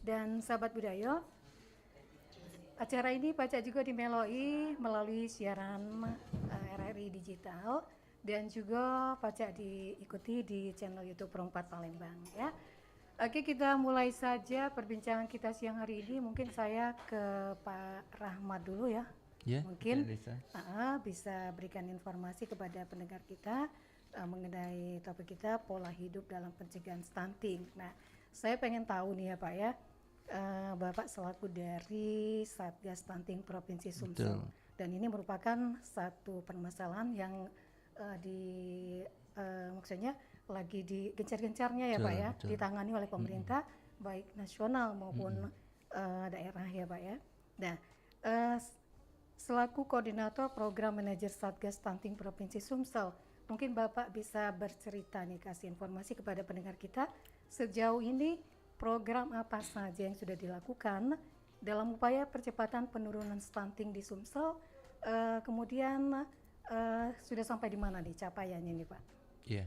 dan sahabat budaya. Acara ini Baca juga dimeloi melalui siaran RRI Digital dan juga Baca diikuti di channel YouTube Perempat Palembang ya. Oke, kita mulai saja perbincangan kita siang hari ini. Mungkin saya ke Pak Rahmat dulu ya. Ya, Mungkin Lisa. bisa berikan informasi kepada pendengar kita mengenai topik kita pola hidup dalam pencegahan stunting. Nah, saya pengen tahu nih ya Pak ya, Bapak selaku dari Satgas Stunting Provinsi Sumsel. Betul. Dan ini merupakan satu permasalahan yang maksudnya lagi digencar-gencarnya ya Pak ya, Betul. ditangani oleh pemerintah baik nasional maupun daerah ya Pak ya. Nah, selaku koordinator program manajer Satgas Stunting Provinsi Sumsel, mungkin Bapak bisa bercerita nih, kasih informasi kepada pendengar kita sejauh ini program apa saja yang sudah dilakukan dalam upaya percepatan penurunan stunting di Sumsel, kemudian sudah sampai di mana nih capaiannya nih Pak? Iya.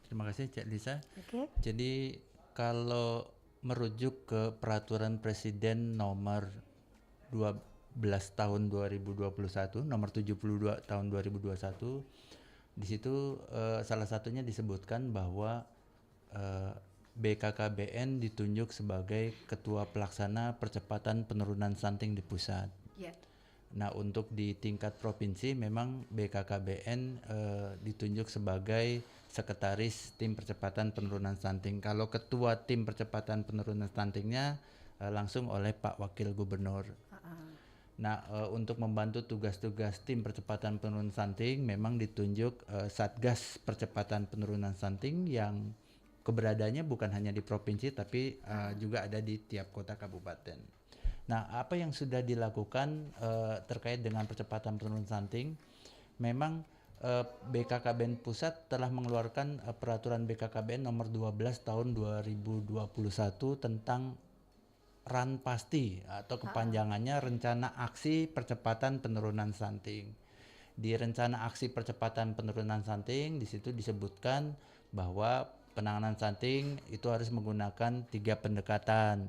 Terima kasih Cak Lisa. Oke. Jadi kalau merujuk ke peraturan Presiden nomor 12 tahun 2021, nomor 72 tahun 2021, di situ salah satunya disebutkan bahwa BKKBN ditunjuk sebagai ketua pelaksana percepatan penurunan stunting di pusat. Yeah. Nah, untuk di tingkat provinsi memang BKKBN ditunjuk sebagai sekretaris tim percepatan penurunan stunting. Kalau ketua tim percepatan penurunan stuntingnya langsung oleh Pak Wakil Gubernur. Nah, untuk membantu tugas-tugas tim percepatan penurunan stunting memang ditunjuk Satgas Percepatan Penurunan Stunting yang keberadaannya bukan hanya di provinsi tapi juga ada di tiap kota kabupaten. Nah, apa yang sudah dilakukan terkait dengan percepatan penurunan stunting? Memang BKKBN Pusat telah mengeluarkan peraturan BKKBN nomor 12 tahun 2021 tentang RANPASTI atau kepanjangannya Rencana Aksi Percepatan Penurunan Stunting. Di Rencana Aksi Percepatan Penurunan Stunting di situ disebutkan bahwa penanganan stunting itu harus menggunakan 3 pendekatan.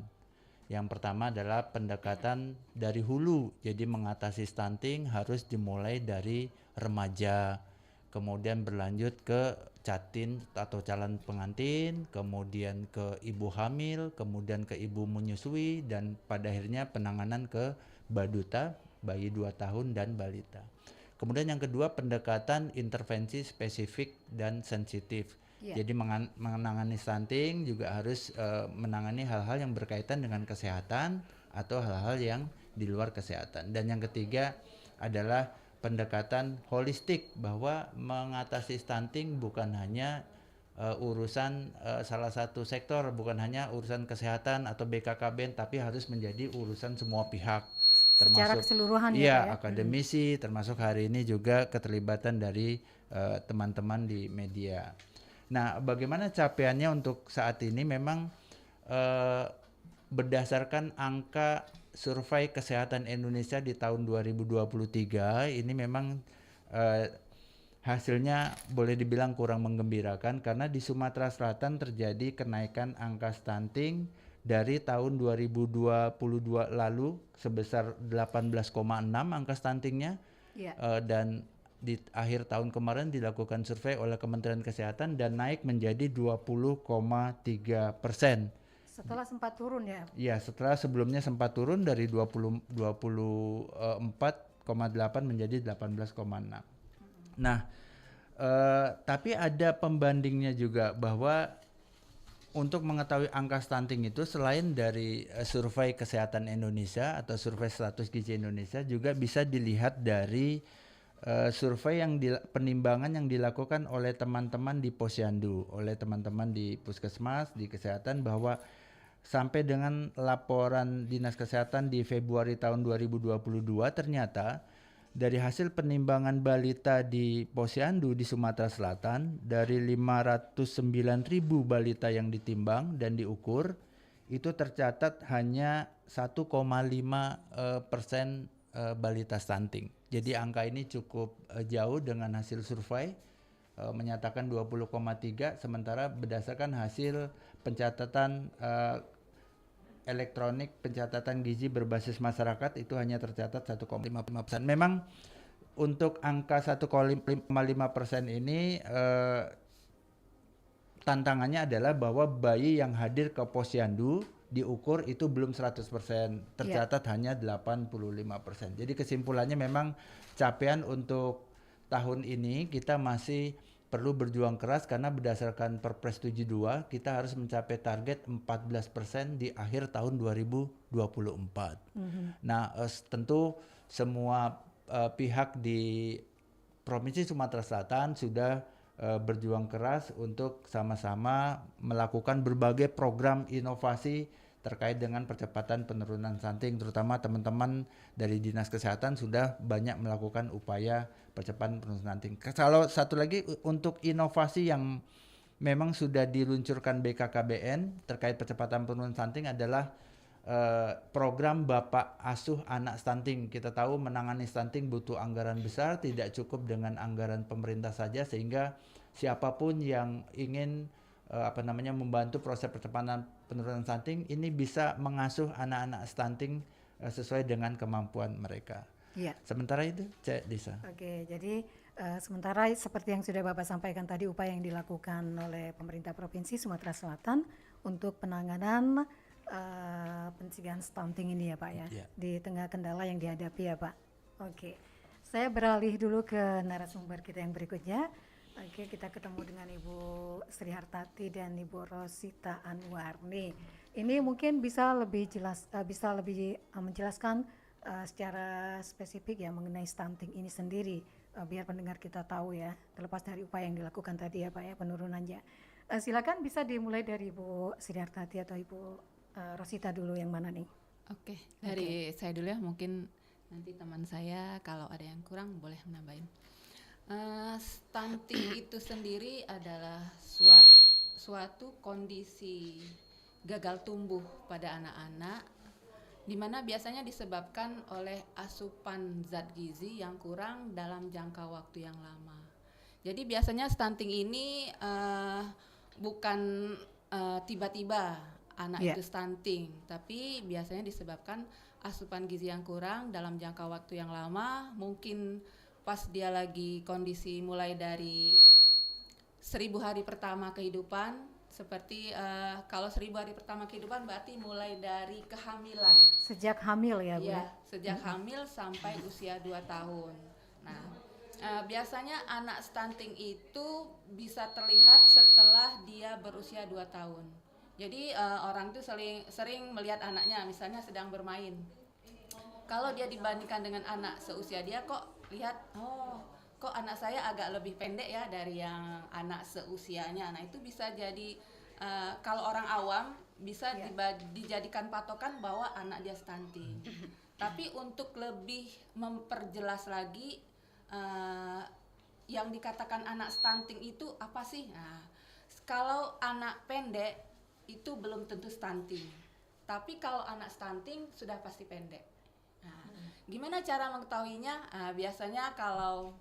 Yang pertama adalah pendekatan dari hulu, jadi mengatasi stunting harus dimulai dari remaja, kemudian berlanjut ke catin atau calon pengantin, kemudian ke ibu hamil, kemudian ke ibu menyusui, dan pada akhirnya penanganan ke baduta, bayi 2 tahun dan balita. Kemudian yang kedua pendekatan intervensi spesifik dan sensitif. Jadi menangani stunting juga harus menangani hal-hal yang berkaitan dengan kesehatan atau hal-hal yang di luar kesehatan. Dan yang ketiga adalah pendekatan holistik, bahwa mengatasi stunting bukan hanya urusan salah satu sektor, bukan hanya urusan kesehatan atau BKKBN, tapi harus menjadi urusan semua pihak. Termasuk secara keseluruhan ya Pak ya? Akademisi, termasuk hari ini juga keterlibatan dari teman-teman di media. Nah, bagaimana capaiannya untuk saat ini? Memang berdasarkan angka survei kesehatan Indonesia di tahun 2023 ini memang hasilnya boleh dibilang kurang menggembirakan, karena di Sumatera Selatan terjadi kenaikan angka stunting dari tahun 2022 lalu sebesar 18,6 angka stuntingnya, dan di akhir tahun kemarin dilakukan survei oleh Kementerian Kesehatan dan naik menjadi 20,3%. Setelah sempat turun ya? Ya, setelah sebelumnya sempat turun dari 24,8 menjadi 18,6. Nah, tapi ada pembandingnya juga, bahwa untuk mengetahui angka stunting itu selain dari survei kesehatan Indonesia atau survei status gizi Indonesia, juga bisa dilihat dari survei penimbangan yang dilakukan oleh teman-teman di Posyandu, oleh teman-teman di Puskesmas, di kesehatan, bahwa sampai dengan laporan Dinas Kesehatan di Februari tahun 2022 ternyata dari hasil penimbangan balita di Posyandu di Sumatera Selatan, dari 509.000 balita yang ditimbang dan diukur, itu tercatat hanya 1,5% balita stunting. Jadi angka ini cukup jauh dengan hasil survei menyatakan 20,3, sementara berdasarkan hasil pencatatan elektronik pencatatan gizi berbasis masyarakat itu hanya tercatat 1,5%. Memang untuk angka 1,5% ini tantangannya adalah bahwa bayi yang hadir ke posyandu diukur itu belum 100%, tercatat hanya 85%. Jadi kesimpulannya memang capaian untuk tahun ini kita masih perlu berjuang keras karena berdasarkan Perpres 72 kita harus mencapai target 14% di akhir tahun 2024. Nah, tentu semua pihak di Provinsi Sumatera Selatan sudah berjuang keras untuk sama-sama melakukan berbagai program inovasi terkait dengan percepatan penurunan stunting, terutama teman-teman dari Dinas Kesehatan sudah banyak melakukan upaya percepatan penurunan stunting. Kalau satu lagi untuk inovasi yang memang sudah diluncurkan BKKBN terkait percepatan penurunan stunting adalah program Bapak Asuh Anak Stunting. Kita tahu menangani stunting butuh anggaran besar, tidak cukup dengan anggaran pemerintah saja, sehingga siapapun yang ingin membantu proses percepatan penurunan stunting ini bisa mengasuh anak-anak stunting sesuai dengan kemampuan mereka. Ya. Sementara itu, Cek Disa. Oke, jadi sementara seperti yang sudah Bapak sampaikan tadi, upaya yang dilakukan oleh pemerintah Provinsi Sumatera Selatan untuk penanganan pencegahan stunting ini ya Pak ya, di tengah kendala yang dihadapi ya Pak. Oke, saya beralih dulu ke narasumber kita yang berikutnya. Oke, kita ketemu dengan Ibu Sri Hartati dan Ibu Rosita Anwarni. Ini mungkin bisa lebih jelas, menjelaskan secara spesifik ya mengenai stunting ini sendiri, biar pendengar kita tahu ya, terlepas dari upaya yang dilakukan tadi ya Pak ya, penurunannya. Silakan bisa dimulai dari Ibu Sri Hartati atau Ibu Rosita dulu, yang mana nih? Oke, dari saya dulu ya, mungkin nanti teman saya kalau ada yang kurang boleh menambahin. Stunting itu sendiri adalah suatu kondisi gagal tumbuh pada anak-anak, di mana biasanya disebabkan oleh asupan zat gizi yang kurang dalam jangka waktu yang lama. Jadi biasanya stunting ini bukan tiba-tiba anak itu stunting, tapi biasanya disebabkan asupan gizi yang kurang dalam jangka waktu yang lama. Mungkin pas dia lagi kondisi mulai dari 1000 hari pertama kehidupan, seperti kalau 1000 hari pertama kehidupan berarti mulai dari kehamilan. Sejak hamil ya Bu? Iya, sejak hamil sampai usia 2 tahun. Nah, biasanya anak stunting itu bisa terlihat setelah dia berusia 2 tahun. Jadi orang itu sering melihat anaknya misalnya sedang bermain. Kalau dia dibandingkan dengan anak seusia dia, kok lihat, kok anak saya agak lebih pendek ya dari yang anak seusianya. Nah itu bisa jadi kalau orang awam bisa dijadikan patokan bahwa anak dia stunting. Tapi untuk lebih memperjelas lagi yang dikatakan anak stunting itu apa sih? Nah, kalau anak pendek itu belum tentu stunting, tapi kalau anak stunting sudah pasti pendek. Nah, gimana cara mengetahuinya? Biasanya kalau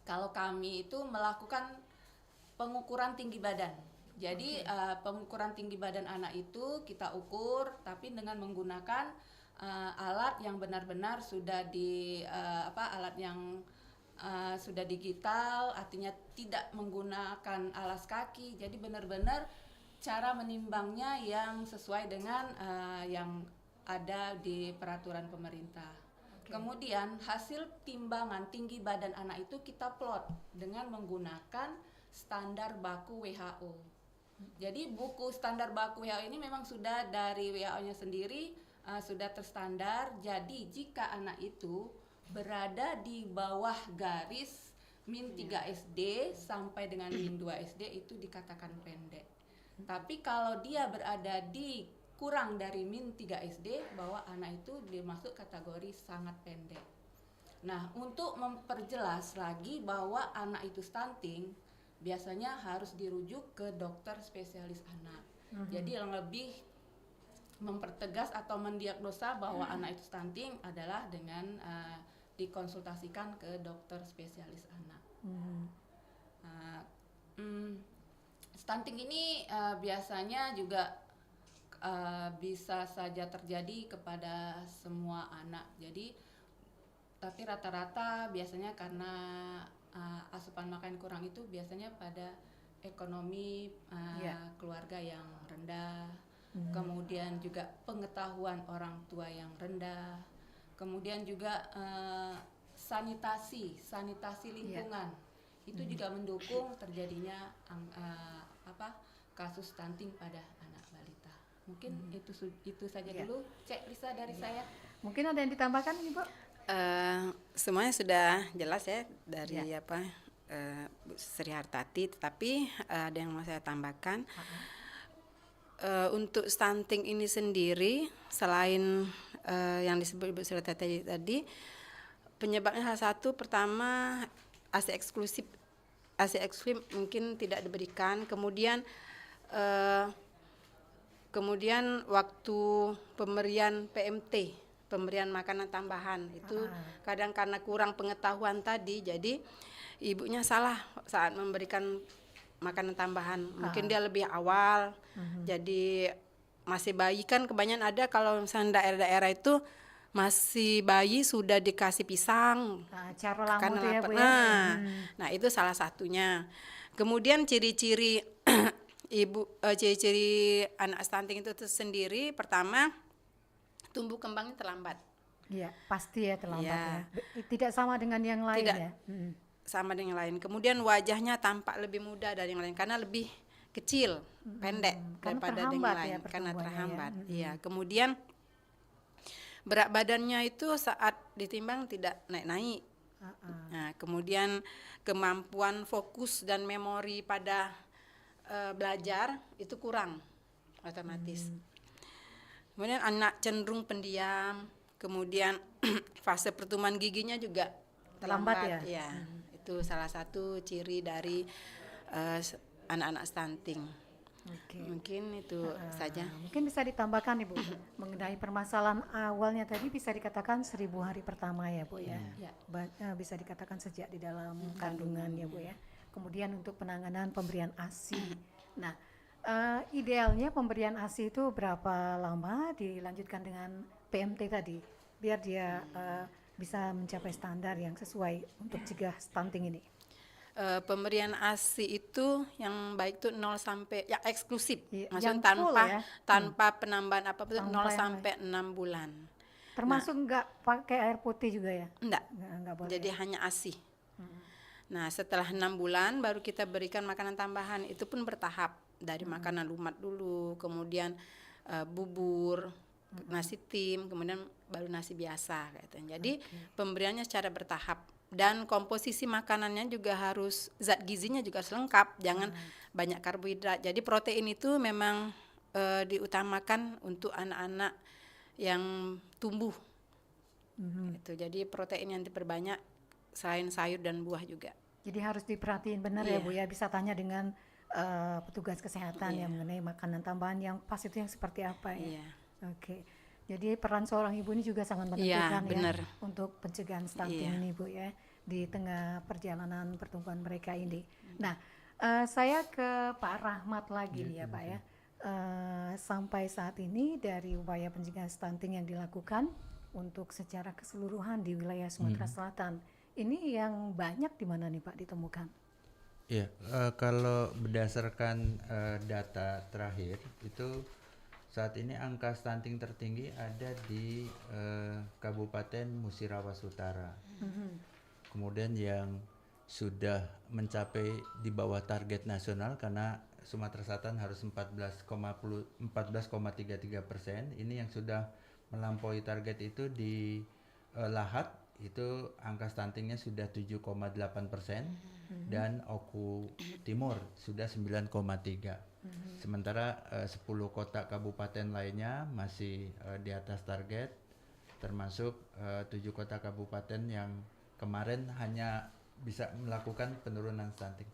kami itu melakukan pengukuran tinggi badan. Jadi pengukuran tinggi badan anak itu kita ukur, tapi dengan menggunakan alat yang benar-benar sudah alat yang sudah digital, artinya tidak menggunakan alas kaki. Jadi benar-benar cara menimbangnya yang sesuai dengan yang ada di peraturan pemerintah. Kemudian hasil timbangan tinggi badan anak itu kita plot dengan menggunakan standar baku WHO. Jadi buku standar baku WHO ini memang sudah dari WHO-nya sendiri sudah terstandar. Jadi jika anak itu berada di bawah garis min 3 SD sampai dengan min 2 SD itu dikatakan pendek. Tapi kalau dia berada di kurang dari min 3 SD, bahwa anak itu dimasuk kategori sangat pendek. Nah, untuk memperjelas lagi bahwa anak itu stunting, biasanya harus dirujuk ke dokter spesialis anak. Jadi yang lebih mempertegas atau mendiagnosa bahwa anak itu stunting adalah dengan dikonsultasikan ke dokter spesialis anak. Stunting ini biasanya juga bisa saja terjadi kepada semua anak. Jadi tapi rata-rata biasanya karena asupan makan kurang itu biasanya pada ekonomi keluarga yang rendah, kemudian juga pengetahuan orang tua yang rendah, kemudian juga sanitasi lingkungan itu juga mendukung terjadinya kasus stunting pada anak balita. Mungkin itu saja dulu, Cek Lisa dari saya. Mungkin ada yang ditambahkan, Ibu? Semuanya sudah jelas ya dari Bu Sri Hartati, tetapi ada yang mau saya tambahkan. Untuk stunting ini sendiri, selain yang disebut Ibu Sri Hartati tadi, penyebabnya salah satu pertama ASI eksklusif mungkin tidak diberikan, kemudian waktu pemberian PMT, pemberian makanan tambahan itu kadang karena kurang pengetahuan tadi, jadi ibunya salah saat memberikan makanan tambahan. Mungkin dia lebih awal, jadi masih bayi kan kebanyakan ada kalau misalnya daerah-daerah itu masih bayi sudah dikasih pisang. Cara lama karena itu ya, Bu, lapar. Nah itu salah satunya. Kemudian ciri-ciri ciri-ciri anak stunting itu sendiri, pertama tumbuh kembangnya terlambat. Iya, pasti ya terlambat ya. Tidak sama dengan yang lain Tidak ya. sama dengan yang lain. Kemudian wajahnya tampak lebih muda dari yang lain karena lebih kecil, pendek daripada dengan lain karena terhambat. Iya. Kemudian berat badannya itu saat ditimbang tidak naik-naik. Nah, kemudian kemampuan fokus dan memori pada belajar itu kurang otomatis. Kemudian anak cenderung pendiam, kemudian fase pertumbuhan giginya juga terlambat ya. Itu salah satu ciri dari anak-anak stunting. Mungkin itu saja. Mungkin bisa ditambahkan Ibu mengenai permasalahan awalnya tadi, bisa dikatakan 1000 hari pertama ya Bu ya. Bisa dikatakan sejak di dalam kandungan ya Bu ya. Kemudian untuk penanganan pemberian ASI. Nah, idealnya pemberian ASI itu berapa lama dilanjutkan dengan PMT tadi biar dia bisa mencapai standar yang sesuai untuk cegah stunting ini? Pemberian ASI itu yang baik itu 0 sampai ya eksklusif, maksudnya tanpa penambahan apa-apa, 0 sampai 6 bulan. Termasuk enggak pakai air putih juga ya? Enggak boleh. Jadi hanya ASI. Nah, setelah 6 bulan baru kita berikan makanan tambahan, itu pun bertahap, dari makanan lumat dulu, kemudian bubur, nasi tim, kemudian baru nasi biasa gitu. Jadi pemberiannya secara bertahap. Dan komposisi makanannya juga harus, zat gizinya juga harus lengkap, jangan banyak karbohidrat. Jadi protein itu memang diutamakan untuk anak-anak yang tumbuh. Gitu. Jadi protein yang diperbanyak selain sayur dan buah juga. Jadi harus diperhatiin benar ya Bu ya, bisa tanya dengan petugas kesehatan yang mengenai makanan tambahan yang pas itu yang seperti apa ya. Oke. Jadi peran seorang ibu ini juga sangat menentukan ya untuk pencegahan stunting ini Bu ya, di tengah perjalanan pertumbuhan mereka ini. Nah, saya ke Pak Rahmat lagi nih ya Pak ya. Sampai saat ini dari upaya pencegahan stunting yang dilakukan untuk secara keseluruhan di wilayah Sumatera Selatan, ini yang banyak di mana nih Pak ditemukan? Iya, kalau berdasarkan data terakhir itu saat ini angka stunting tertinggi ada di Kabupaten Musirawas Utara. Kemudian yang sudah mencapai di bawah target nasional karena Sumatera Selatan harus 14,33%. Ini yang sudah melampaui target itu di Lahat, itu angka stuntingnya sudah 7,8%, dan Oku Timur sudah 9,3%. Sementara 10 kota kabupaten lainnya masih di atas target, termasuk 7 kota kabupaten yang kemarin hanya bisa melakukan penurunan stunting.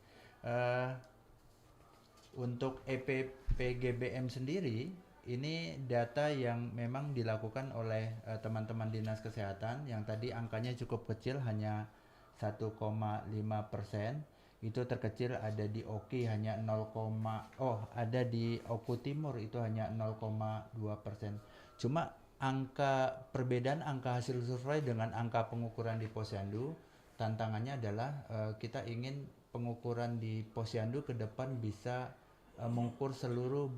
Untuk EPPGBM sendiri, ini data yang memang dilakukan oleh teman-teman dinas kesehatan yang tadi angkanya cukup kecil, hanya 1,5%. itu terkecil ada di Oki hanya 0, ada di Oku Timur itu hanya 0,2%. Cuma perbedaan angka hasil survei dengan angka pengukuran di Posyandu, tantangannya adalah kita ingin pengukuran di Posyandu ke depan bisa mengukur seluruh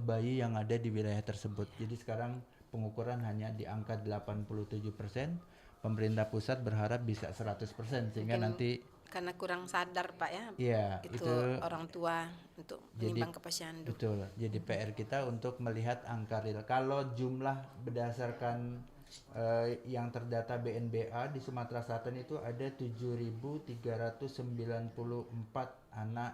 bayi yang ada di wilayah tersebut. Jadi sekarang pengukuran hanya di angka 87%. Pemerintah pusat berharap bisa 100% sehingga Mungkin nanti karena kurang sadar Pak ya. Iya, itu orang tua untuk menimbang ke Posyandu. Betul. Jadi PR kita untuk melihat angka real. Kalau jumlah berdasarkan yang terdata BNBA di Sumatera Selatan itu ada 7.394 anak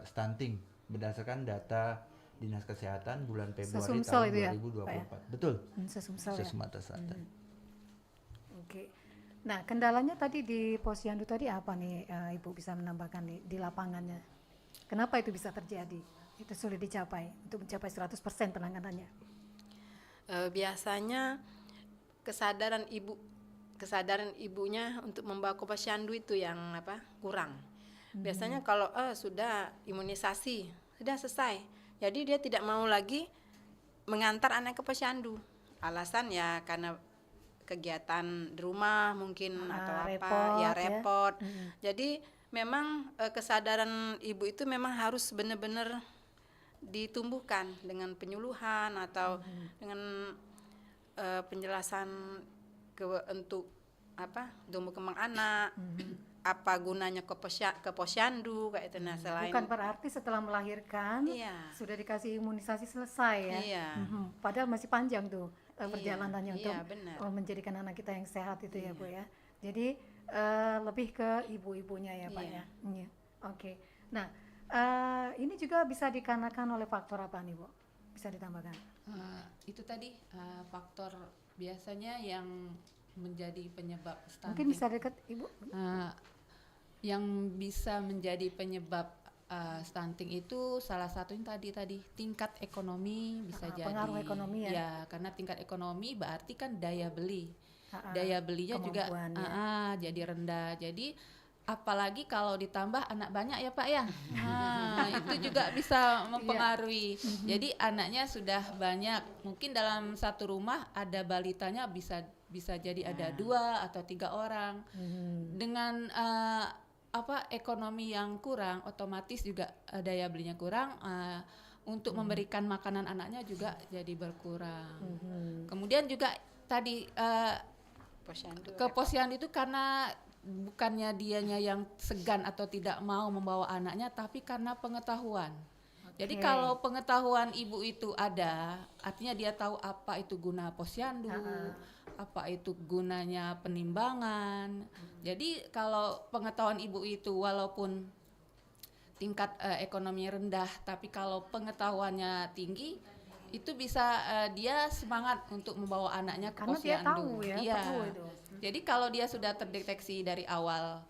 stunting berdasarkan data Dinas Kesehatan bulan Februari tahun 2024. Ya? Betul. Sesumsel ya. Sumatera Selatan. Oke. Nah, kendalanya tadi di Posyandu tadi apa nih Ibu bisa menambahkan nih di lapangannya? Kenapa itu bisa terjadi? Itu sulit dicapai untuk mencapai 100% penanganannya. Biasanya kesadaran ibunya untuk membawa ke Posyandu itu yang kurang. Biasanya kalau sudah imunisasi, sudah selesai. Jadi dia tidak mau lagi mengantar anak ke Posyandu. Alasan ya karena kegiatan di rumah mungkin atau repot. Jadi memang kesadaran ibu itu memang harus benar-benar ditumbuhkan dengan penyuluhan atau dengan penjelasan untuk tumbuh kembang anak, apa gunanya ke Posyandu kayak itu. Nah, selain bukan berarti setelah melahirkan sudah dikasih imunisasi selesai ya. Padahal masih panjang tuh perjalanannya untuk menjadikan anak kita yang sehat itu ya Bu ya. Jadi lebih ke ibu-ibunya ya Pak ya. Oke. Nah ini juga bisa dikarenakan oleh faktor apa nih Bu? Bisa ditambahkan? Itu tadi faktor biasanya yang menjadi penyebab stunting. Mungkin bisa dekat Ibu. Yang bisa menjadi penyebab stunting itu salah satunya tadi tingkat ekonomi bisa jadi. Pengaruh ekonomi ya. Ya, karena tingkat ekonomi berarti kan daya beli. Daya belinya juga jadi rendah. Jadi apalagi kalau ditambah anak banyak ya Pak ya. Itu juga bisa mempengaruhi. Jadi anaknya sudah banyak. Mungkin dalam satu rumah ada balitanya bisa jadi ada 2 atau 3 orang. Dengan ekonomi yang kurang, otomatis juga daya belinya kurang. Untuk memberikan makanan anaknya juga jadi berkurang. Kemudian juga tadi ke Posyandu itu karena bukannya dianya yang segan atau tidak mau membawa anaknya, tapi karena pengetahuan. Jadi kalau pengetahuan ibu itu ada, artinya dia tahu apa itu guna Posyandu, apa itu gunanya penimbangan. Jadi kalau pengetahuan ibu itu walaupun tingkat ekonomi rendah, tapi kalau pengetahuannya tinggi, itu bisa dia semangat untuk membawa anaknya ke Posyandu. Karena dia tahu ya, perlu itu. Jadi kalau dia sudah terdeteksi dari awal,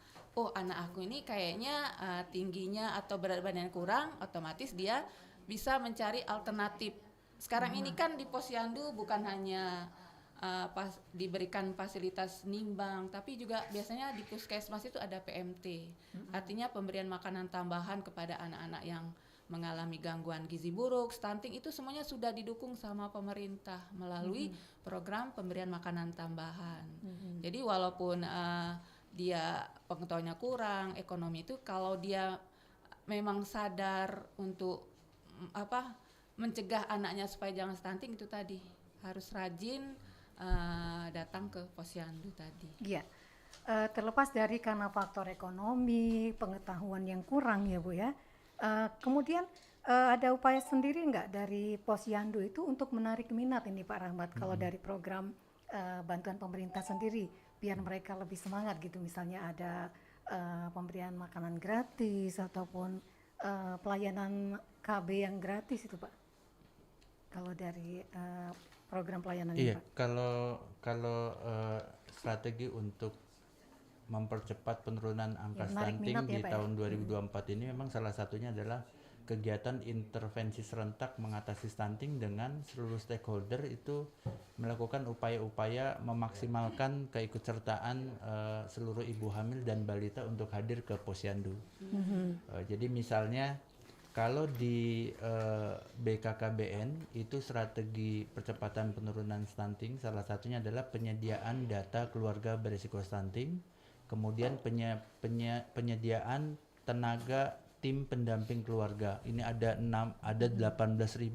anak aku ini kayaknya tingginya atau berat badannya kurang, otomatis dia bisa mencari alternatif. Sekarang ini kan di Posyandu bukan hanya diberikan fasilitas nimbang, tapi juga biasanya di puskesmas itu ada PMT, artinya pemberian makanan tambahan kepada anak-anak yang mengalami gangguan gizi buruk, stunting, itu semuanya sudah didukung sama pemerintah melalui program pemberian makanan tambahan. Jadi walaupun dia pengetahuannya kurang, ekonomi itu, kalau dia memang sadar untuk mencegah anaknya supaya jangan stunting, itu tadi harus rajin datang ke Posyandu tadi. Iya. Terlepas dari karena faktor ekonomi, pengetahuan yang kurang ya Bu ya. Kemudian ada upaya sendiri nggak dari Posyandu itu untuk menarik minat ini Pak Rahmat, kalau dari program bantuan pemerintah sendiri, biar mereka lebih semangat gitu, misalnya ada pemberian makanan gratis ataupun pelayanan KB yang gratis itu Pak, kalau dari program pelayanan ini Pak? Kalau strategi untuk mempercepat penurunan angka stunting di tahun 2024 ini memang salah satunya adalah kegiatan intervensi serentak mengatasi stunting dengan seluruh stakeholder itu melakukan upaya-upaya memaksimalkan keikutsertaan seluruh ibu hamil dan balita untuk hadir ke posyandu. Jadi misalnya kalau di BKKBN itu strategi percepatan penurunan stunting salah satunya adalah penyediaan data keluarga berisiko stunting, kemudian penyediaan tenaga tim pendamping keluarga. Ini ada 18.000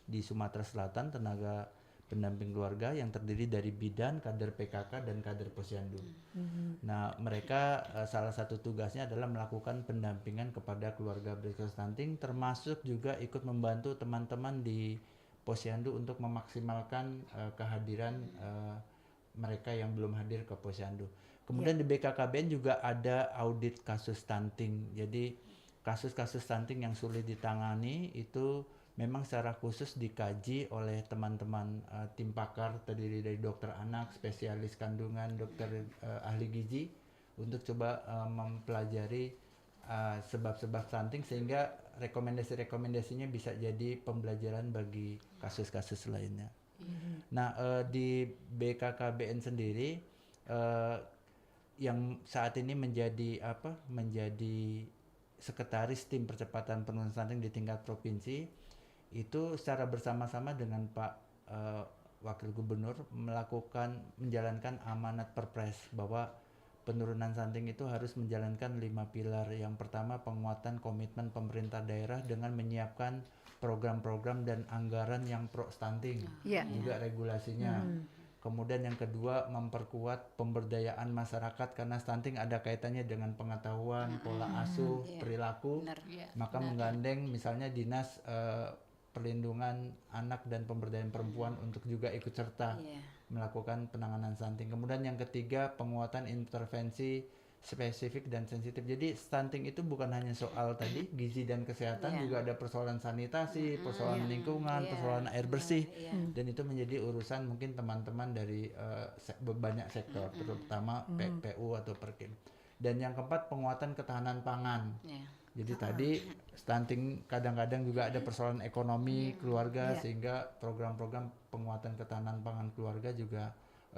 di Sumatera Selatan tenaga pendamping keluarga yang terdiri dari bidan, kader PKK dan kader posyandu. Nah, mereka salah satu tugasnya adalah melakukan pendampingan kepada keluarga berisiko stunting, termasuk juga ikut membantu teman-teman di posyandu untuk memaksimalkan kehadiran mereka yang belum hadir ke posyandu. Kemudian di BKKBN juga ada audit kasus stunting. Jadi kasus-kasus stunting yang sulit ditangani itu memang secara khusus dikaji oleh teman-teman tim pakar terdiri dari dokter anak, spesialis kandungan, dokter ahli gizi untuk coba mempelajari sebab-sebab stunting sehingga rekomendasi-rekomendasinya bisa jadi pembelajaran bagi kasus-kasus lainnya. Nah, di BKKBN sendiri yang saat ini menjadi sekretaris tim percepatan penurunan stunting di tingkat provinsi itu secara bersama-sama dengan Pak Wakil Gubernur menjalankan amanat Perpres bahwa penurunan stunting itu harus menjalankan 5 pilar. Yang pertama, penguatan komitmen pemerintah daerah dengan menyiapkan program-program dan anggaran yang pro stunting, juga regulasinya. Kemudian yang kedua, memperkuat pemberdayaan masyarakat karena stunting ada kaitannya dengan pengetahuan, pola asuh, perilaku. Maka menggandeng misalnya Dinas Perlindungan Anak dan Pemberdayaan Perempuan untuk juga ikut serta melakukan penanganan stunting. Kemudian yang ketiga, penguatan intervensi spesifik dan sensitif. Jadi stunting itu bukan hanya soal tadi gizi dan kesehatan, juga ada persoalan sanitasi, persoalan lingkungan, persoalan air bersih, dan itu menjadi urusan mungkin teman-teman dari banyak sektor, terutama PU atau Perkim. Dan yang keempat, penguatan ketahanan pangan. Jadi tadi stunting kadang-kadang juga ada persoalan ekonomi keluarga, sehingga program-program penguatan ketahanan pangan keluarga juga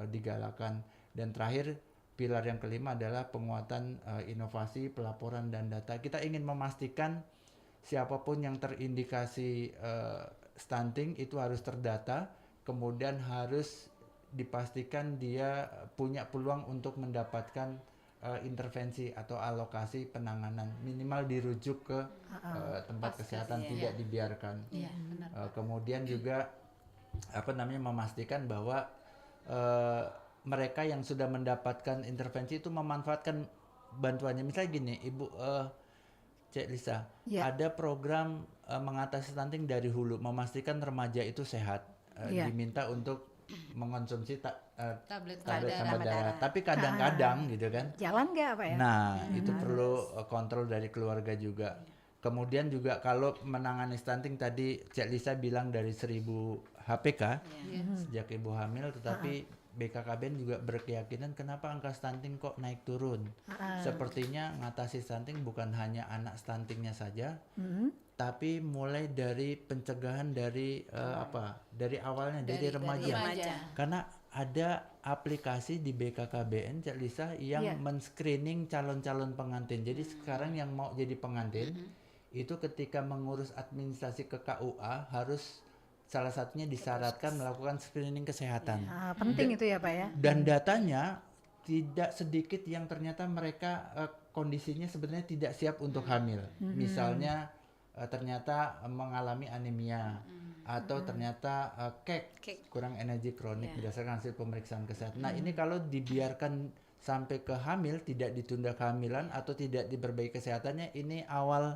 digalakan. Dan terakhir, pilar yang kelima adalah penguatan inovasi, pelaporan dan data. Kita ingin memastikan siapapun yang terindikasi stunting itu harus terdata, kemudian harus dipastikan dia punya peluang untuk mendapatkan intervensi atau alokasi penanganan, minimal dirujuk ke tempat kesehatan, tidak dibiarkan. Kemudian juga memastikan bahwa mereka yang sudah mendapatkan intervensi itu memanfaatkan bantuannya. Misalnya gini, Ibu Cek Lisa, ada program mengatasi stunting dari hulu, memastikan remaja itu sehat, diminta untuk mengonsumsi tablet tambah darah. Tapi kadang-kadang gitu kan jalan nggak Pak ya? Nah, itu perlu kontrol dari keluarga juga. Kemudian juga kalau menangani stunting tadi Cek Lisa bilang dari 1000 HPK sejak ibu hamil, tetapi BKKBN juga berkeyakinan kenapa angka stunting kok naik turun. Sepertinya ngatasi stunting bukan hanya anak stuntingnya saja, tapi mulai dari pencegahan dari dari awalnya, dari remaja. Karena ada aplikasi di BKKBN, Cak Lisa, yang men-screening calon-calon pengantin. Jadi sekarang yang mau jadi pengantin itu ketika mengurus administrasi ke KUA harus salah satunya disyaratkan melakukan screening kesehatan. Penting itu ya Pak ya. Dan datanya tidak sedikit yang ternyata mereka kondisinya sebenarnya tidak siap untuk hamil. Misalnya ternyata mengalami anemia atau ternyata kurang energi kronik berdasarkan hasil pemeriksaan kesehatan. Nah, ini kalau dibiarkan sampai ke hamil, tidak ditunda kehamilan atau tidak diperbaiki kesehatannya, ini awal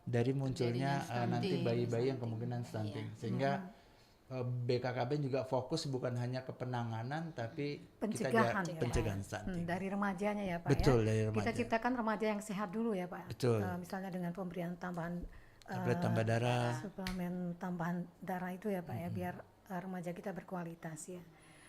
dari munculnya nanti bayi-bayi yang kemungkinan stunting. Sehingga BKKBN juga fokus bukan hanya ke penanganan tapi pencegahan, pencegahan stunting. Dari remajanya ya Pak. Betul, dari remaja. Kita ciptakan remaja yang sehat dulu ya Pak. Betul. Misalnya dengan pemberian tambahan tablet tambah darah, suplemen tambahan darah itu ya Pak ya, biar remaja kita berkualitas ya.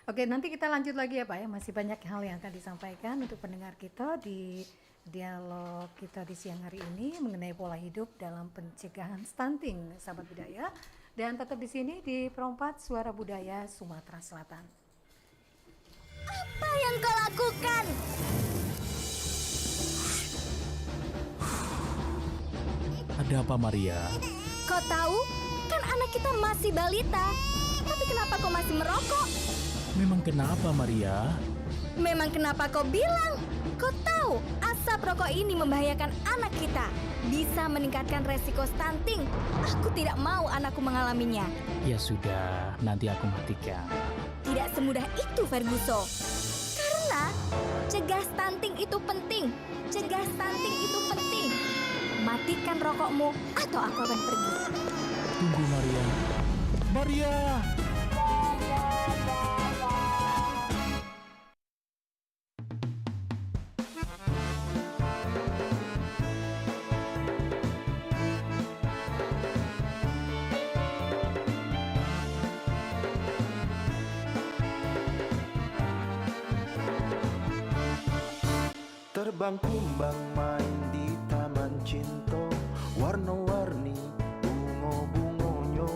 Oke, nanti kita lanjut lagi ya Pak ya, masih banyak hal yang akan disampaikan untuk pendengar kita di dialog kita di siang hari ini mengenai pola hidup dalam pencegahan stunting, sahabat budaya. Dan tetap di sini di Perompat Suara Budaya Sumatera Selatan. Apa yang kau lakukan? Ada apa, Maria? Kau tahu, kan anak kita masih balita. Tapi kenapa kau masih merokok? Memang kenapa, Maria? Memang kenapa kau bilang? Kau tahu, asap rokok ini membahayakan anak kita. Bisa meningkatkan resiko stunting. Aku tidak mau anakku mengalaminya. Ya sudah, nanti aku matikan. Tidak semudah itu, Ferguson. Karena cegah stunting itu penting. Cegah stunting itu penting. Matikan rokokmu atau aku akan pergi. Tunggu, Maria. Maria! Terbang kumbang main di taman cinta, warna-warni bunga-bungonyo.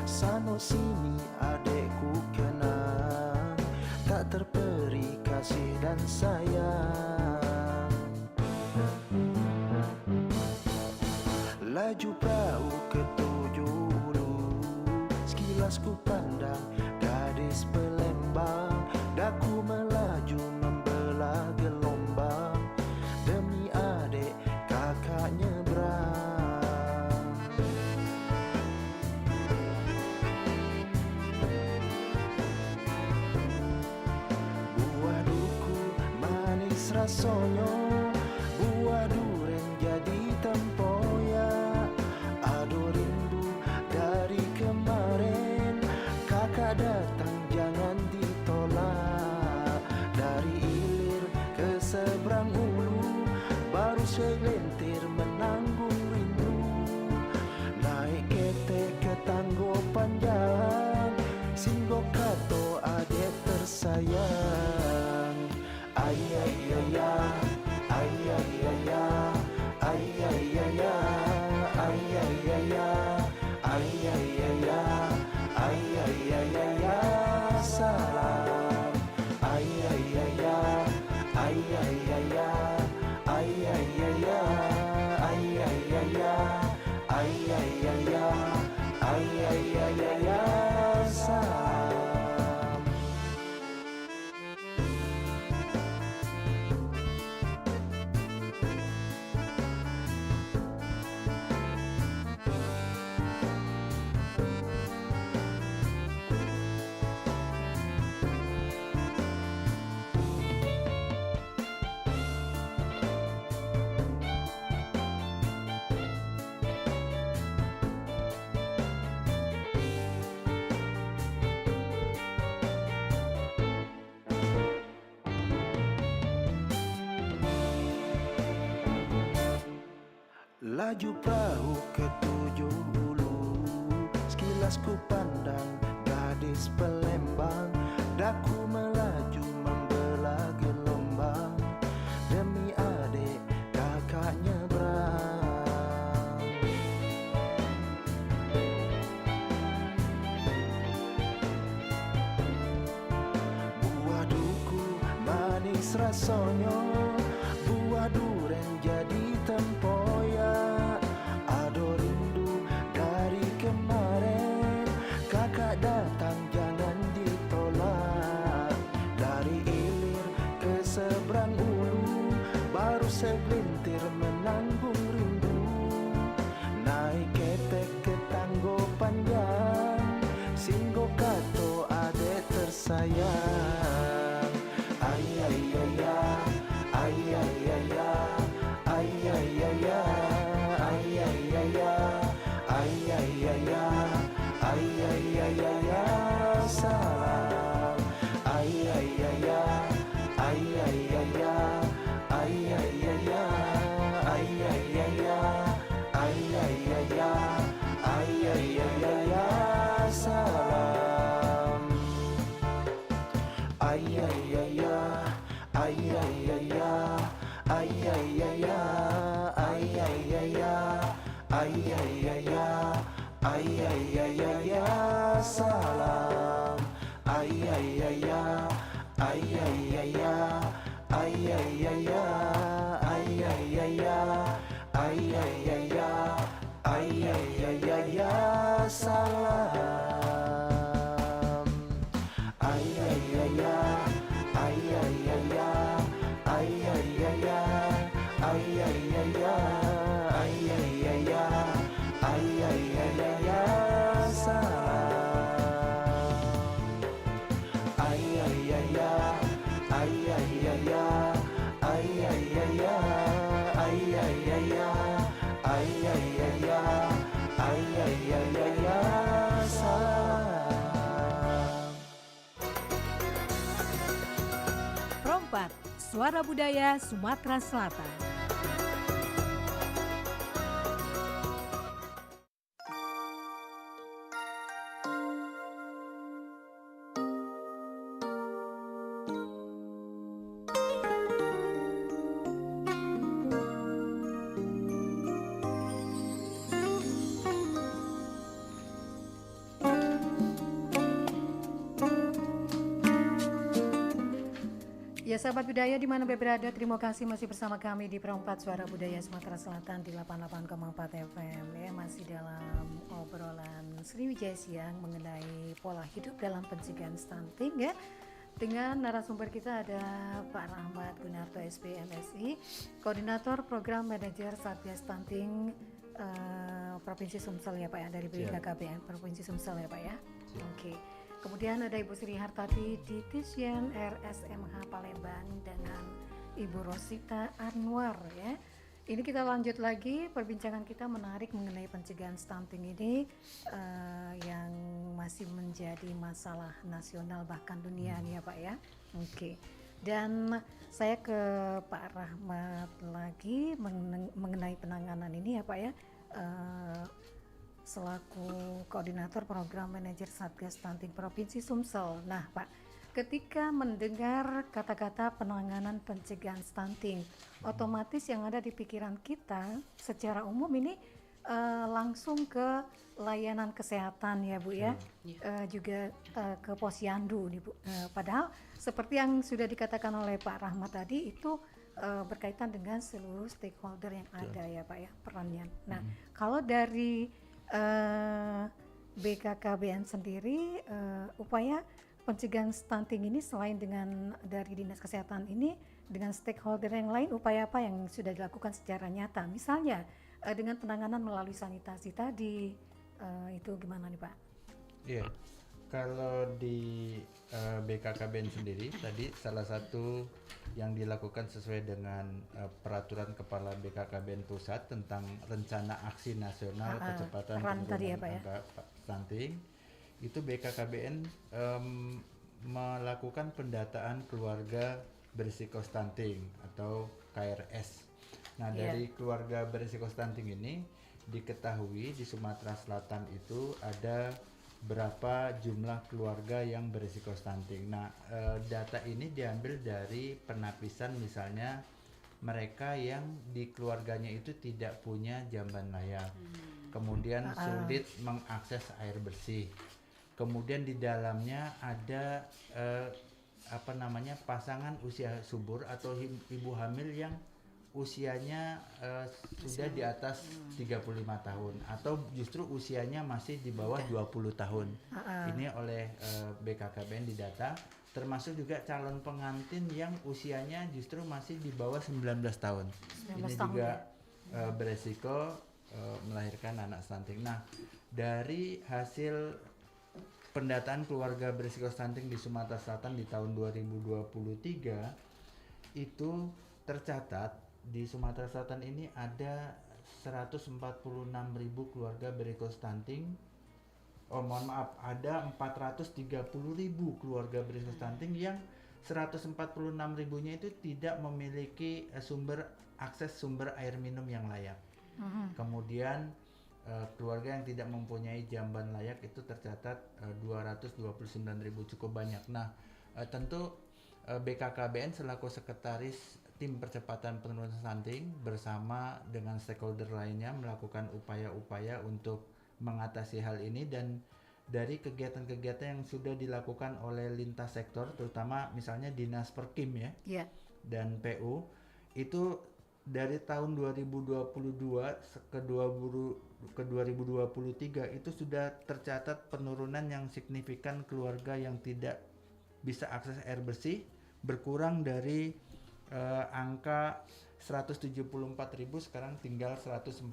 Sano sini adekku kenang, tak terperi kasih dan sayang. Laju perahu ke tujuh hulu, sekilas ku pandang gadis Palembang. Daku melaju membelah gelombang demi adik kakak nyebrang. Buah duku manis rasanya, buah duren jadi tempoyak. Aduh rindu dari kemarin, kakak datang jangan ditolak. Dari ilir ke seberang ulu, baru segelintir menanggung rindu. Naik ketek ke tanggo panjang, singgo kato adik tersayang. Ay ay ay ay ay ay ay ay ay ay ay ay ay ay ay ay ay salam. Ay ay ay ay ay ay ay ay ay ay ay salam. Laju perahu ke tujuh hulu, sekilas ku pandang gadis Palembang. Daku melaju membelah gelombang demi adik kakak nyebrang. Buah duku manis rasanya, buah duren jadi tempoyak. Ado rindu dari kemarin, kakak datang jangan ditolak. Dari ilir ke seberang ulu, baru segelintir menanggung rindu. Naik ketek ke tanggo panjang, singgo kato adek tersayang. Ay ay ay ay ay ay ay ay ay ay ay ay salam. Ay ay ay ay ay ay ay salam. Ay ay ay ay ay ay ay ay ay ay ay ay ay ay ay ay ay ay salam ay ay ay ay ay ay ay ay ay ay ay ay salam ay ay ay ay ay ay ay ay Perompak, Suara Budaya Sumatera Selatan. Ya sahabat budaya dimana berada, terima kasih masih bersama kami di Perompak Suara Budaya Sumatera Selatan di 88,4 FM ya, masih dalam obrolan Sriwijaya Siang mengenai pola hidup dalam pencegahan stunting ya. Dengan narasumber kita ada Pak Rahmat Gunarto SP MSI, Koordinator Program Manajer Satgas Stunting Provinsi Sumsel ya Pak ya, dari BKKBN Provinsi Sumsel ya Pak ya. Oke. Kemudian ada Ibu Sri Hartati Ditisyen RSMH Palembang dengan Ibu Rosita Anwar ya. Ini kita lanjut lagi perbincangan kita menarik mengenai pencegahan stunting ini yang masih menjadi masalah nasional bahkan dunia nih ya Pak ya. Oke. Dan saya ke Pak Rahmat lagi mengenai penanganan ini ya Pak ya. Selaku Koordinator Program Manajer Satgas Stunting Provinsi Sumsel. Nah Pak, ketika mendengar kata-kata penanganan pencegahan stunting, otomatis yang ada di pikiran kita secara umum ini langsung ke layanan kesehatan ya Bu ya, juga ke posyandu nih Bu. Padahal seperti yang sudah dikatakan oleh Pak Rahmat tadi itu berkaitan dengan seluruh stakeholder yang ada ya Pak ya, perannya. Nah kalau dari BKKBN sendiri upaya pencegahan stunting ini selain dengan dari Dinas Kesehatan ini dengan stakeholder yang lain, upaya apa yang sudah dilakukan secara nyata, misalnya dengan penanganan melalui sanitasi tadi, itu gimana nih Pak? Iya, kalau di BKKBN sendiri tadi salah satu yang dilakukan sesuai dengan peraturan Kepala BKKBN Pusat tentang Rencana Aksi Nasional Percepatan Penurunan Angka Stunting, itu BKKBN melakukan pendataan keluarga berisiko stunting atau KRS. Nah dari keluarga berisiko stunting ini diketahui di Sumatera Selatan itu ada berapa jumlah keluarga yang berisiko stunting. Nah, data ini diambil dari penapisan misalnya mereka yang di keluarganya itu tidak punya jamban layak, kemudian sulit mengakses air bersih, kemudian di dalamnya ada pasangan usia subur atau ibu hamil yang usianya sudah di atas 35 tahun atau justru usianya masih di bawah 20 tahun. Ini oleh BKKBN didata, termasuk juga calon pengantin yang usianya justru masih di bawah 19 tahun. Ini juga beresiko melahirkan anak stunting. Nah, dari hasil pendataan keluarga berisiko stunting di Sumatera Selatan di tahun 2023 itu tercatat di Sumatera Selatan ini ada 146.000 keluarga berisiko stunting. Ada 430.000 keluarga berisiko stunting yang 146.000-nya itu tidak memiliki akses sumber air minum yang layak. Kemudian keluarga yang tidak mempunyai jamban layak itu tercatat 229.000, cukup banyak. Nah, tentu BKKBN selaku sekretaris Tim Percepatan Penurunan Stunting bersama dengan stakeholder lainnya melakukan upaya-upaya untuk mengatasi hal ini, dan dari kegiatan-kegiatan yang sudah dilakukan oleh lintas sektor, terutama misalnya Dinas Perkim ya, dan PU, itu dari tahun 2022 ke 2023 itu sudah tercatat penurunan yang signifikan keluarga yang tidak bisa akses air bersih, berkurang dari angka 174.000 sekarang tinggal 146.000.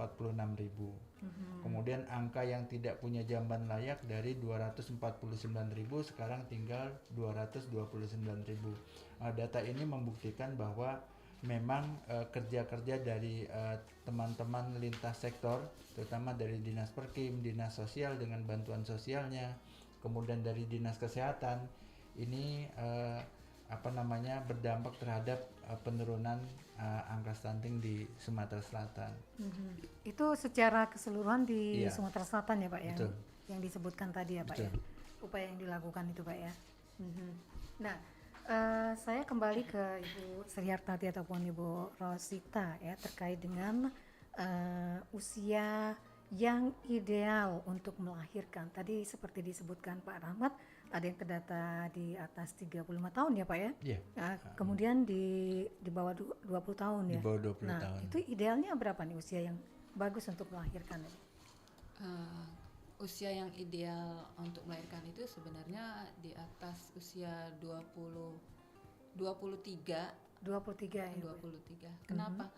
Kemudian angka yang tidak punya jamban layak dari 249.000 sekarang tinggal 229.000. Data ini membuktikan bahwa memang kerja-kerja dari teman-teman lintas sektor, terutama dari Dinas Perkim, Dinas Sosial dengan bantuan sosialnya, kemudian dari Dinas Kesehatan, ini berdampak terhadap penurunan angka stunting di Sumatera Selatan. Itu secara keseluruhan di Sumatera Selatan ya Pak ya, yang disebutkan tadi ya Pak ya, upaya yang dilakukan itu Pak ya. Nah, saya kembali ke Ibu Srihartati ataupun Ibu Rosita ya, terkait dengan usia yang ideal untuk melahirkan. Tadi seperti disebutkan Pak Rahmat, ada yang terdata di atas 35 tahun ya Pak ya? Iya. Kemudian di bawah 20 tahun ya? Di bawah 20 tahun. Itu idealnya berapa nih usia yang bagus untuk melahirkan? Usia yang ideal untuk melahirkan itu sebenarnya di atas usia 23 ya. 23. Kenapa?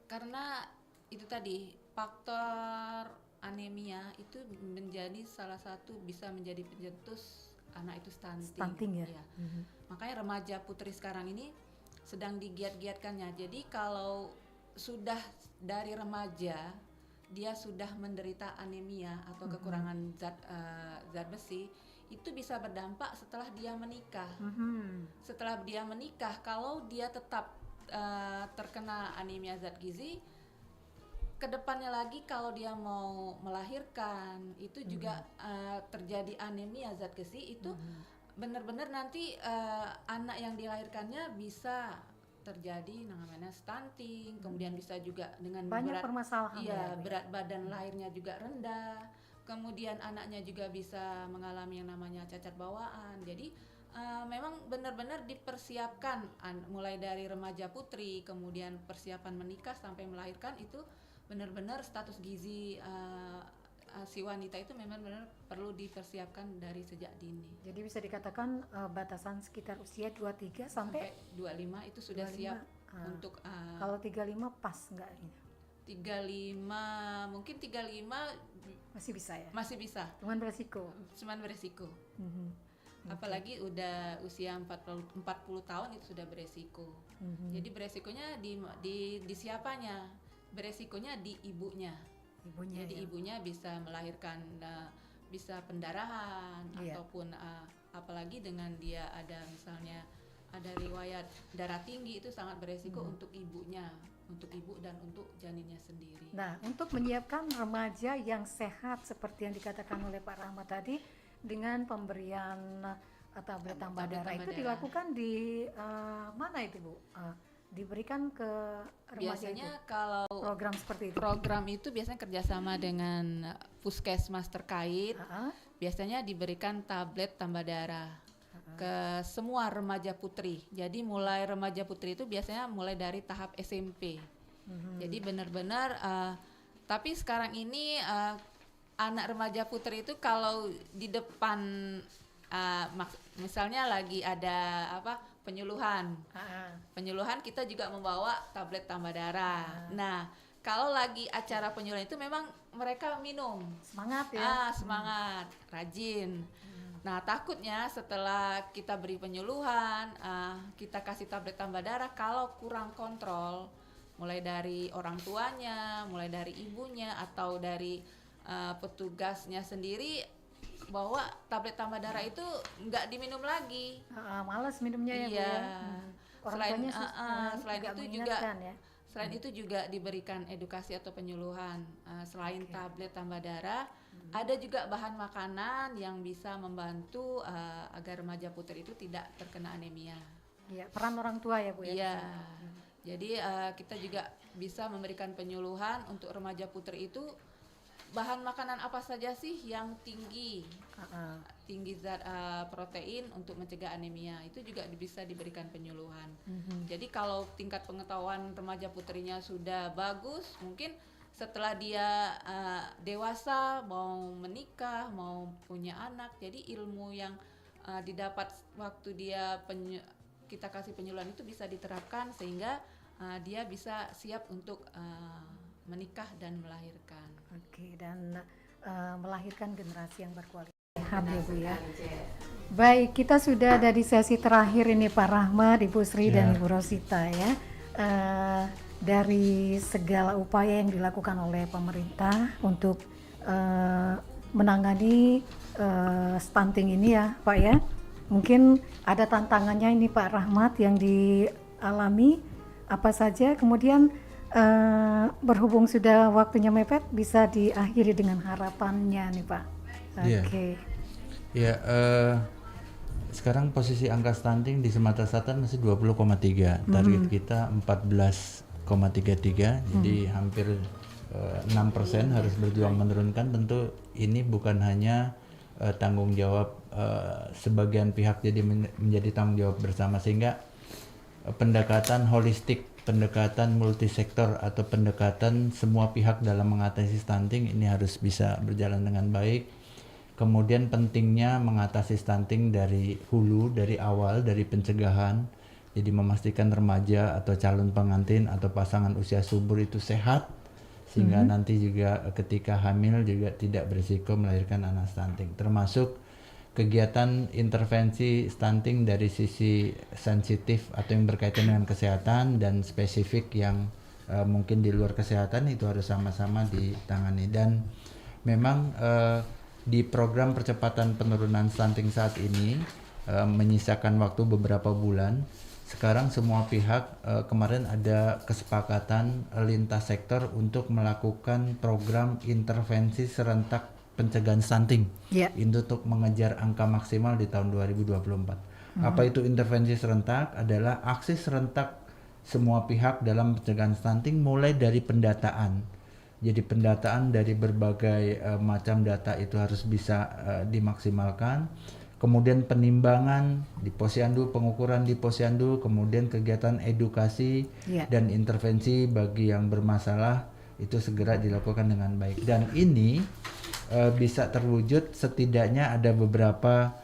Karena itu tadi faktor anemia itu menjadi salah satu bisa menjadi pencetus anak itu stunting ya. Makanya remaja putri sekarang ini sedang digiat-giatkannya. Jadi kalau sudah dari remaja dia sudah menderita anemia atau kekurangan zat besi, itu bisa berdampak setelah dia menikah. Setelah dia menikah, kalau dia tetap terkena anemia zat gizi, kedepannya lagi kalau dia mau melahirkan itu juga terjadi anemia zat gizi, itu benar-benar nanti anak yang dilahirkannya bisa terjadi namanya stunting, kemudian bisa juga dengan banyak permasalahan berat badan lahirnya juga rendah, kemudian anaknya juga bisa mengalami yang namanya cacat bawaan. Jadi memang benar-benar dipersiapkan mulai dari remaja putri, kemudian persiapan menikah sampai melahirkan, itu benar-benar status gizi si wanita itu memang benar perlu dipersiapkan dari sejak dini. Jadi bisa dikatakan batasan sekitar usia 23 sampai 25 itu sudah 25, siap untuk kalau 35 pas enggak ini? 35 mungkin 35 masih bisa ya? Masih bisa. Cuman beresiko. Apalagi udah usia 40 tahun itu sudah beresiko. Jadi beresikonya di siapanya? Beresikonya di ibunya. Jadi ibunya bisa melahirkan bisa pendarahan ataupun apalagi dengan dia ada misalnya ada riwayat darah tinggi, itu sangat beresiko untuk ibunya, untuk ibu dan untuk janinnya sendiri. Nah, untuk menyiapkan remaja yang sehat seperti yang dikatakan oleh Pak Rahmat tadi dengan pemberian tablet tambah darah itu dilakukan di mana itu Bu? Diberikan ke remaja biasanya itu? Kalau program seperti itu? Program itu biasanya kerjasama dengan puskesmas terkait. Biasanya diberikan tablet tambah darah ke semua remaja putri. Jadi mulai remaja putri itu biasanya mulai dari tahap SMP. Jadi benar-benar tapi sekarang ini anak remaja putri itu kalau di depan misalnya lagi ada penyuluhan kita juga membawa tablet tambah darah. Nah, kalau lagi acara penyuluhan itu memang mereka minum semangat ya, semangat rajin. Nah, takutnya setelah kita beri penyuluhan, kita kasih tablet tambah darah, kalau kurang kontrol mulai dari orang tuanya, mulai dari ibunya atau dari petugasnya sendiri, bahwa tablet tambah darah itu nggak diminum lagi. Malas minumnya ya Bu ya. Selain itu juga selain itu juga diberikan edukasi atau penyuluhan. Selain tablet tambah darah, ada juga bahan makanan yang bisa membantu agar remaja putri itu tidak terkena anemia. Iya, peran orang tua ya Bu ya. Iya. Jadi kita juga bisa memberikan penyuluhan untuk remaja putri itu bahan makanan apa saja sih yang tinggi zat protein untuk mencegah anemia, itu juga bisa diberikan penyuluhan. Jadi kalau tingkat pengetahuan remaja putrinya sudah bagus, mungkin setelah dia dewasa mau menikah, mau punya anak, jadi ilmu yang didapat waktu dia kita kasih penyuluhan itu bisa diterapkan sehingga dia bisa siap untuk menikah dan melahirkan. Oke, dan melahirkan generasi yang berkualitas ya Bu ya. Baik, kita sudah ada di sesi terakhir ini Pak Rahmat, Ibu Sri dan Ibu Rosita ya. Dari segala upaya yang dilakukan oleh pemerintah untuk menangani stunting ini ya Pak ya. Mungkin ada tantangannya ini Pak Rahmat yang dialami apa saja, kemudian berhubung sudah waktunya mepet, bisa diakhiri dengan harapannya nih Pak. Oke. Ya, sekarang posisi angka stunting di Sumatera Selatan masih 20,3. Target kita 14,33. Jadi hampir 6% harus berjuang menurunkan. Tentu ini bukan hanya tanggung jawab sebagian pihak, jadi menjadi tanggung jawab bersama, sehingga pendekatan holistik, pendekatan multisektor atau pendekatan semua pihak dalam mengatasi stunting ini harus bisa berjalan dengan baik. Kemudian pentingnya mengatasi stunting dari hulu, dari awal, dari pencegahan. Jadi memastikan remaja atau calon pengantin atau pasangan usia subur itu sehat, sehingga nanti juga ketika hamil juga tidak berisiko melahirkan anak stunting. Termasuk kegiatan intervensi stunting dari sisi sensitif atau yang berkaitan dengan kesehatan dan spesifik yang mungkin di luar kesehatan, itu harus sama-sama ditangani. Dan memang di program percepatan penurunan stunting saat ini menyisakan waktu beberapa bulan. Sekarang semua pihak kemarin ada kesepakatan lintas sektor untuk melakukan program intervensi serentak pencegahan stunting untuk mengejar angka maksimal di tahun 2024. Apa itu intervensi serentak? Adalah aksi serentak semua pihak dalam pencegahan stunting, mulai dari pendataan. Jadi pendataan dari berbagai macam data itu harus bisa dimaksimalkan. Kemudian penimbangan di posyandu, pengukuran di posyandu, kemudian kegiatan edukasi dan intervensi bagi yang bermasalah itu segera dilakukan dengan baik. Dan ini bisa terwujud, setidaknya ada beberapa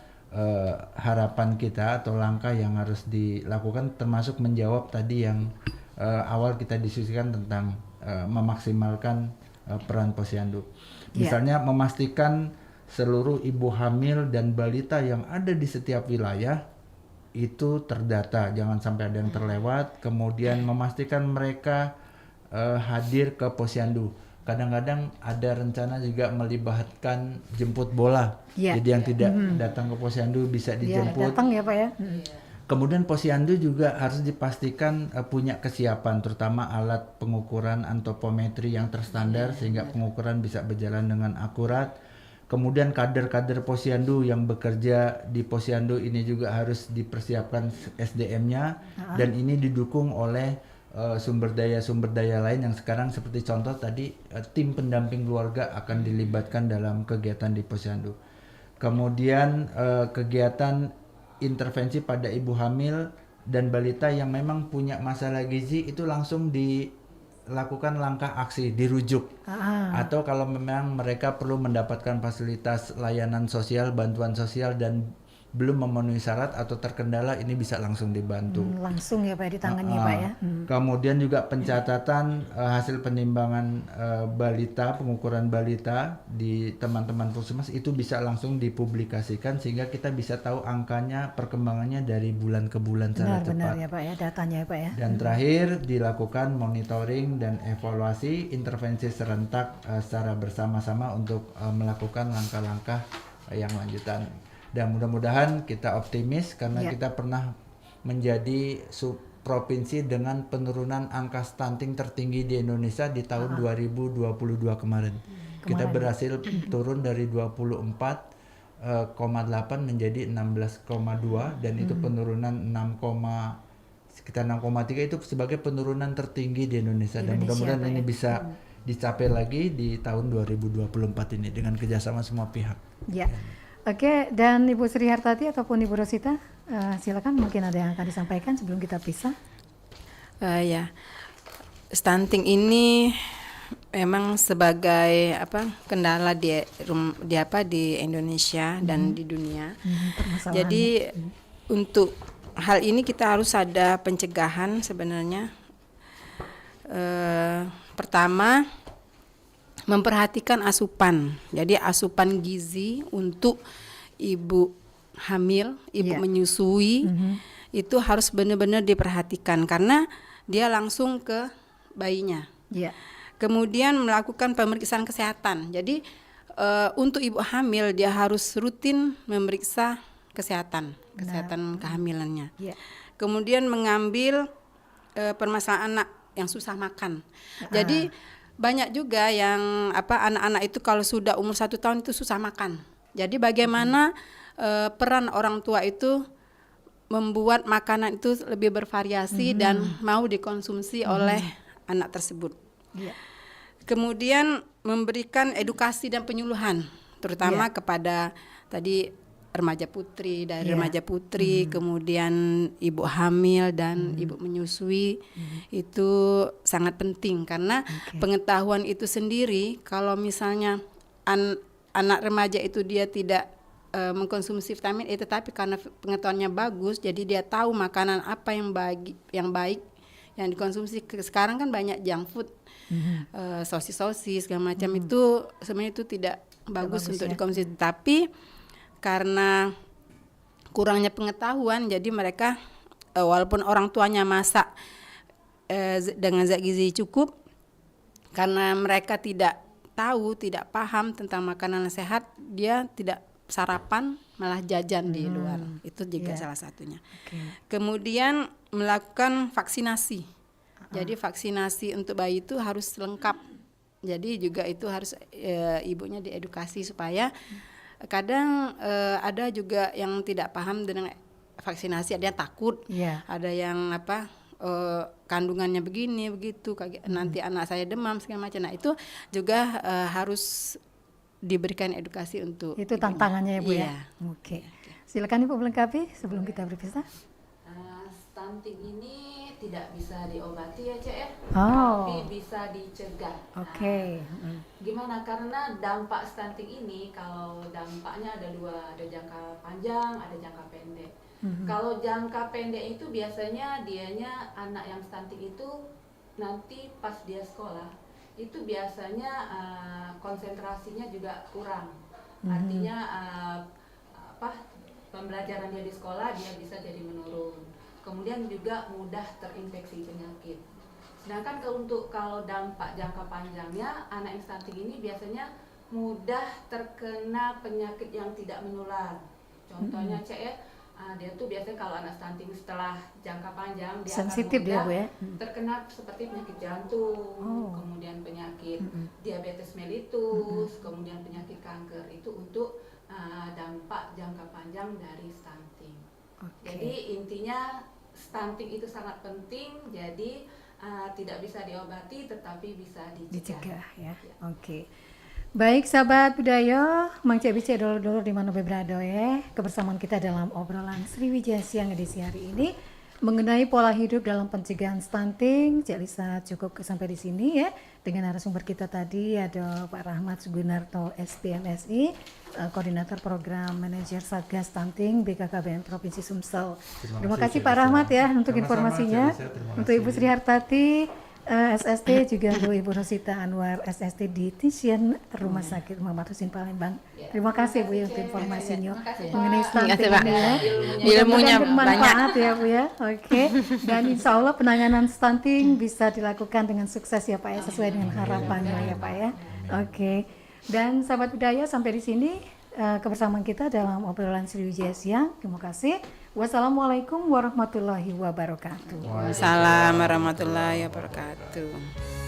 harapan kita atau langkah yang harus dilakukan, termasuk menjawab tadi yang awal kita diskusikan tentang memaksimalkan peran posyandu. Misalnya memastikan seluruh ibu hamil dan balita yang ada di setiap wilayah itu terdata, jangan sampai ada yang terlewat. Kemudian memastikan mereka hadir ke posyandu. Kadang-kadang ada rencana juga melibatkan jemput bola. Jadi yang tidak datang ke posyandu bisa dijemput. Datang ya Pak ya. Kemudian posyandu juga harus dipastikan punya kesiapan, terutama alat pengukuran antropometri yang terstandar sehingga pengukuran bisa berjalan dengan akurat. Kemudian kader-kader posyandu yang bekerja di posyandu ini juga harus dipersiapkan SDM-nya, dan ini didukung oleh sumber daya lain yang sekarang seperti contoh tadi tim pendamping keluarga akan dilibatkan dalam kegiatan di posyandu. Kemudian kegiatan intervensi pada ibu hamil dan balita yang memang punya masalah gizi itu langsung dilakukan langkah aksi, dirujuk. Atau kalau memang mereka perlu mendapatkan fasilitas layanan sosial, bantuan sosial dan belum memenuhi syarat atau terkendala, ini bisa langsung dibantu. Langsung ya Pak, ditangani Pak ya. Kemudian juga pencatatan hasil penimbangan balita, pengukuran balita di teman-teman puskesmas itu bisa langsung dipublikasikan sehingga kita bisa tahu angkanya, perkembangannya dari bulan ke bulan secara cepat. Benar ya Pak ya, datanya ya Pak ya. Dan terakhir dilakukan monitoring dan evaluasi intervensi serentak secara bersama-sama untuk melakukan langkah-langkah yang lanjutan. Dan mudah-mudahan kita optimis karena kita pernah menjadi provinsi dengan penurunan angka stunting tertinggi di Indonesia di tahun 2022 kemarin. Kita berhasil turun dari 24,8 menjadi 16,2 dan itu penurunan sekitar 6,3 itu sebagai penurunan tertinggi di Indonesia. Dan mudah-mudahan ini bisa dicapai lagi di tahun 2024 ini dengan kerjasama semua pihak. Ya. Oke, dan Ibu Sri Hartati ataupun Ibu Rosita, silakan mungkin ada yang akan disampaikan sebelum kita pisah. Ya, stunting ini memang sebagai kendala di Indonesia dan di dunia. Jadi untuk hal ini kita harus ada pencegahan sebenarnya. Pertama, memperhatikan asupan. Jadi asupan gizi untuk ibu hamil, ibu menyusui itu harus benar-benar diperhatikan karena dia langsung ke bayinya. Kemudian melakukan pemeriksaan kesehatan. Jadi untuk ibu hamil dia harus rutin memeriksa kesehatan kehamilannya. Kemudian mengambil permasalahan anak yang susah makan. Jadi banyak juga yang anak-anak itu kalau sudah umur 1 tahun itu susah makan. Jadi bagaimana peran orang tua itu membuat makanan itu lebih bervariasi dan mau dikonsumsi oleh anak tersebut. Kemudian memberikan edukasi dan penyuluhan terutama kepada tadi remaja putri, kemudian ibu hamil dan ibu menyusui itu sangat penting karena pengetahuan itu sendiri kalau misalnya anak remaja itu dia tidak mengkonsumsi vitamin E tetapi karena pengetahuannya bagus jadi dia tahu makanan apa yang baik yang dikonsumsi. Sekarang kan banyak junk food, sosis segala macam itu sebenarnya itu tidak bagus untuk dikonsumsi, tapi karena kurangnya pengetahuan jadi mereka walaupun orang tuanya masak dengan zat gizi cukup karena mereka tidak tahu, tidak paham tentang makanan sehat, dia tidak sarapan malah jajan di luar. Itu juga salah satunya. Kemudian melakukan vaksinasi. Jadi vaksinasi untuk bayi itu harus lengkap. Jadi juga itu harus ibunya diedukasi supaya kadang ada juga yang tidak paham dengan vaksinasi, ada yang takut, ada yang kandungannya begini begitu, nanti anak saya demam segala macam. Nah itu juga harus diberikan edukasi untuk itu tantangannya ya Bu ya. Oke. Silakan Ibu melengkapi sebelum kita berpisah. Stunting ini tidak bisa diobati ya Cek ya, tapi bisa dicegah. Gimana? Karena dampak stunting ini kalau dampaknya ada dua, ada jangka panjang, ada jangka pendek. Kalau jangka pendek itu biasanya dianya anak yang stunting itu nanti pas dia sekolah itu biasanya konsentrasinya juga kurang. Artinya pembelajaran dia di sekolah dia bisa jadi menurun. Kemudian juga mudah terinfeksi penyakit. Sedangkan kalau dampak jangka panjangnya anak yang stunting ini biasanya mudah terkena penyakit yang tidak menular. Contohnya Cek ya, dia tuh biasanya kalau anak stunting setelah jangka panjang dia sensitif akan mudah dia, Bu ya? terkena seperti penyakit jantung, kemudian penyakit diabetes mellitus, kemudian penyakit kanker. Itu untuk dampak jangka panjang dari stunting. Jadi intinya stunting itu sangat penting, jadi tidak bisa diobati tetapi bisa dicegah ya. Baik sahabat budaya, Mang Cek Bice dulur-dulur di mana berada ya. Kebersamaan kita dalam obrolan Sriwijaya Siang edisi hari ini mengenai pola hidup dalam pencegahan stunting. Cek Lisa cukup sampai di sini ya. Dengan narasumber kita tadi ada Pak Rahmat Sugunarto SPMSI, Koordinator Program Manajer Satgas Stunting BKKBN Provinsi Sumsel. Terima kasih Pak Rahmat ya untuk informasinya. Untuk Ibu Sri Hartati SST juga untuk Ibu Rosita Anwar SST di Tisian Rumah Sakit Muhammad Husin Palembang. Terima kasih Bu ya untuk informasinya mengenai stunting ini ya. Ilmunya bermanfaat ya Bu ya. Dan insya Allah penanganan stunting bisa dilakukan dengan sukses ya Pak ya, sesuai dengan harapannya ya Pak ya. Dan sahabat budaya sampai di sini kebersamaan kita dalam obrolan Sriwijaya Siang. Terima kasih. Wassalamualaikum warahmatullahi wabarakatuh. Waalaikumsalam warahmatullahi wabarakatuh.